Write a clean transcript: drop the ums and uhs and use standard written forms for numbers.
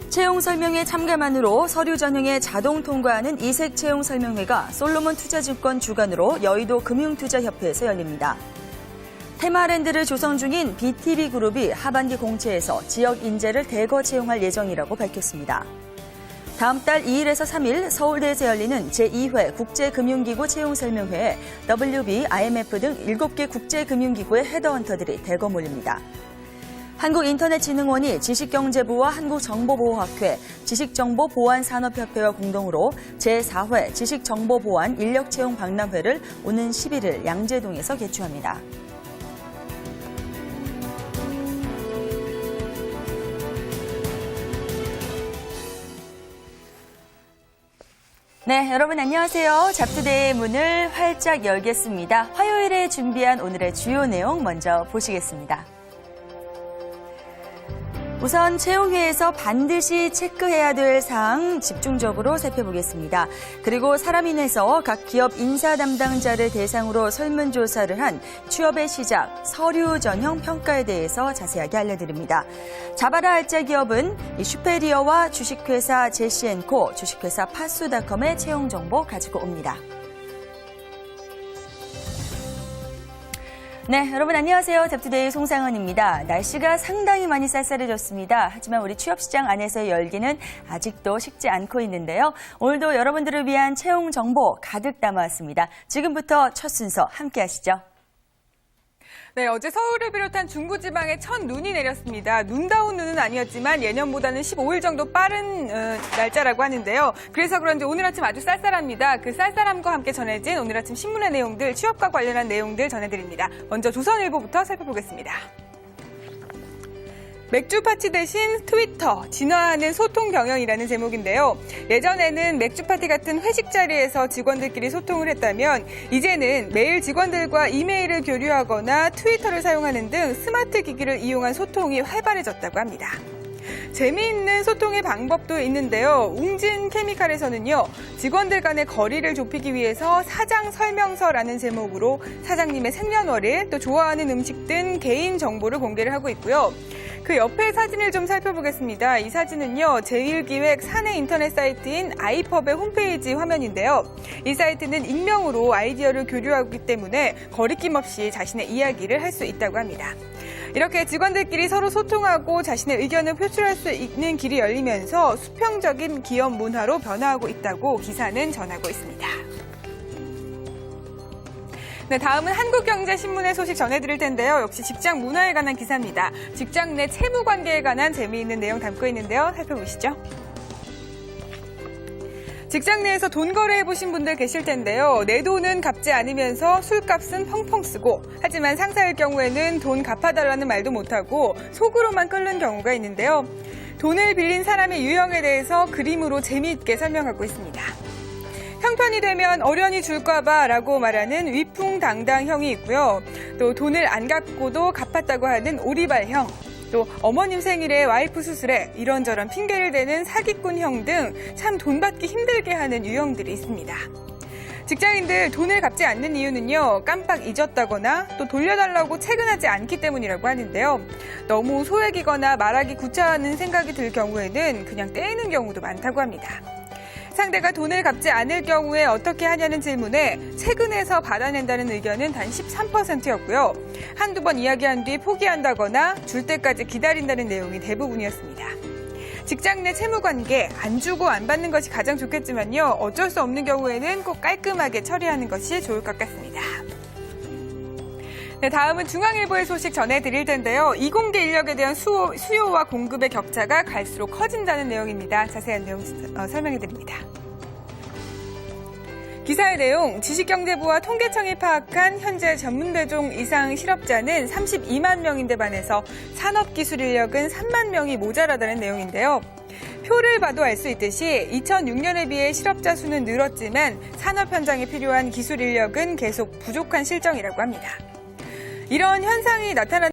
채용 설명회 참가만으로 서류 전형에 자동 통과하는 이색 채용 설명회가 솔로몬 투자증권 주관으로 여의도 금융투자협회에서 열립니다. 테마랜드를 조성 중인 BTV그룹이 하반기 공채에서 지역 인재를 대거 채용할 예정이라고 밝혔습니다. 다음 달 2일에서 3일 서울대에서 열리는 제2회 국제금융기구 채용설명회에 WB, IMF 등 7개 국제금융기구의 헤드헌터들이 대거 몰립니다. 한국인터넷진흥원이 지식경제부와 한국정보보호학회, 지식정보보안산업협회와 공동으로 제4회 지식정보보안 인력채용 박람회를 오는 11일 양재동에서 개최합니다. 네, 여러분 안녕하세요. 잡투데이의 문을 활짝 열겠습니다. 화요일에 준비한 오늘의 주요 내용 먼저 보시겠습니다. 우선 채용회에서 반드시 체크해야 될 사항 집중적으로 살펴보겠습니다. 그리고 사람인에서 각 기업 인사 담당자를 대상으로 설문조사를 한 취업의 시작, 서류 전형 평가에 대해서 자세하게 알려드립니다. 자바라 알짜 기업은 슈페리어와 주식회사 제시앤코, 주식회사 파수닷컴의 채용 정보 가지고 옵니다. 네, 여러분 안녕하세요. 잡투데이 송상은입니다. 날씨가 상당히 많이 쌀쌀해졌습니다. 하지만 우리 취업시장 안에서의 열기는 아직도 식지 않고 있는데요. 오늘도 여러분들을 위한 채용 정보 가득 담아왔습니다. 지금부터 첫 순서 함께 하시죠. 네, 어제 서울을 비롯한 중부지방에 첫 눈이 내렸습니다. 눈다운 눈은 아니었지만 예년보다는 15일 정도 빠른 날짜라고 하는데요. 그래서 그런지 오늘 아침 아주 쌀쌀합니다. 그 쌀쌀함과 함께 전해진 오늘 아침 신문의 내용들, 취업과 관련한 내용들 전해드립니다. 먼저 조선일보부터 살펴보겠습니다. 맥주 파티 대신 트위터, 진화하는 소통 경영이라는 제목인데요. 예전에는 맥주 파티 같은 회식 자리에서 직원들끼리 소통을 했다면 이제는 매일 직원들과 이메일을 교류하거나 트위터를 사용하는 등 스마트 기기를 이용한 소통이 활발해졌다고 합니다. 재미있는 소통의 방법도 있는데요. 웅진 케미칼에서는요, 직원들 간의 거리를 좁히기 위해서 사장 설명서라는 제목으로 사장님의 생년월일, 또 좋아하는 음식 등 개인 정보를 공개를 하고 있고요. 그 옆에 사진을 좀 살펴보겠습니다. 이 사진은요, 제1기획 사내 인터넷 사이트인 아이펍의 홈페이지 화면인데요. 이 사이트는 익명으로 아이디어를 교류하기 때문에 거리낌 없이 자신의 이야기를 할 수 있다고 합니다. 이렇게 직원들끼리 서로 소통하고 자신의 의견을 표출할 수 있는 길이 열리면서 수평적인 기업 문화로 변화하고 있다고 기사는 전하고 있습니다. 네, 다음은 한국경제신문의 소식 전해드릴 텐데요. 역시 직장 문화에 관한 기사입니다. 직장 내 채무 관계에 관한 재미있는 내용 담고 있는데요. 살펴보시죠. 직장 내에서 돈 거래해보신 분들 계실 텐데요. 내 돈은 갚지 않으면서 술값은 펑펑 쓰고, 하지만 상사일 경우에는 돈 갚아달라는 말도 못하고 속으로만 끓는 경우가 있는데요. 돈을 빌린 사람의 유형에 대해서 그림으로 재미있게 설명하고 있습니다. 형편이 되면 어련히 줄까봐 라고 말하는 위풍당당형이 있고요. 또 돈을 안 갚고도 갚았다고 하는 오리발형, 또 어머님 생일에 와이프 수술에 이런저런 핑계를 대는 사기꾼형 등 참 돈 받기 힘들게 하는 유형들이 있습니다. 직장인들 돈을 갚지 않는 이유는요, 깜빡 잊었다거나 또 돌려달라고 체근하지 않기 때문이라고 하는데요. 너무 소액이거나 말하기 구차하는 생각이 들 경우에는 그냥 떼이는 경우도 많다고 합니다. 상대가 돈을 갚지 않을 경우에 어떻게 하냐는 질문에 체근해서 받아낸다는 의견은 단 13%였고요. 한두 번 이야기한 뒤 포기한다거나 줄 때까지 기다린다는 내용이 대부분이었습니다. 직장 내 채무관계, 안 주고 안 받는 것이 가장 좋겠지만요. 어쩔 수 없는 경우에는 꼭 깔끔하게 처리하는 것이 좋을 것 같습니다. 네, 다음은 중앙일보의 소식 전해드릴 텐데요. 이공계 인력에 대한 수요와 공급의 격차가 갈수록 커진다는 내용입니다. 자세한 내용 설명해드립니다. 기사의 내용, 지식경제부와 통계청이 파악한 현재 전문대종 이상 실업자는 32만 명인데 반해서 산업기술 인력은 3만 명이 모자라다는 내용인데요. 표를 봐도 알 수 있듯이 2006년에 비해 실업자 수는 늘었지만 산업 현장에 필요한 기술 인력은 계속 부족한 실정이라고 합니다. 이런 현상이 나타난